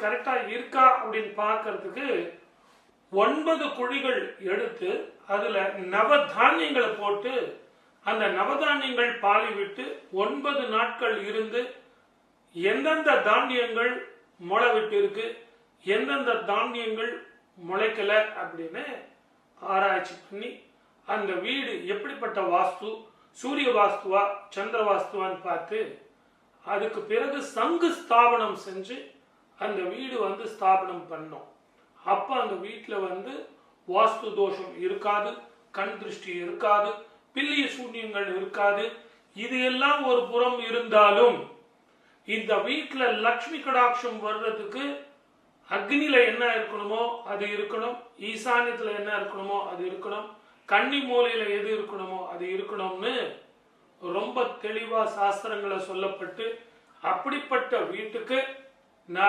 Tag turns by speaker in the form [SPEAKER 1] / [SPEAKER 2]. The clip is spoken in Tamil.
[SPEAKER 1] கரெக்டா இருக்கா அப்படின்னு பார்க்கறதுக்கு 9 குழிகள் எடுத்து அதுல நவதானியங்களை போட்டு அந்த நவதானியங்கள் பாலி விட்டு 9 நாட்கள் இருந்து எந்தெந்த தானியங்கள் முளை விட்டு இருக்கு, எந்தெந்த தானியங்கள் முளைக்கல அப்படின்னு ஆராய்ச்சி பண்ணி அந்த வீடு எப்படிப்பட்ட வாஸ்து, சூரிய வாஸ்துவா சந்திர வாஸ்துவான்னு பார்த்து அதுக்கு பிறகு சங்கு ஸ்தாபனம் செஞ்சு அந்த வீடு ஸ்தாபனம் பண்ணோம். அப்ப அந்த வீட்டுல வாஸ்து தோஷம் இருக்காது, கண் திருஷ்டி இருக்காது, பில்லிய சூன்யங்கள் இருக்காது. இது எல்லாம் ஒரு புறம் இருந்தாலும் இந்த வீட்டுல லக்ஷ்மி கடாட்சம் வர்றதுக்கு அக்னியில என்ன இருக்கணுமோ அது இருக்கணும், ஈசானியத்துல என்ன இருக்கணுமோ அது இருக்கணும், கன்னி மூலையில எது இருக்கணுமோ அது இருக்கணும்னு ரொம்ப தெளிவா சாஸ்திரங்களை சொல்லப்பட்டு அப்படிப்பட்ட வீட்டுக்கு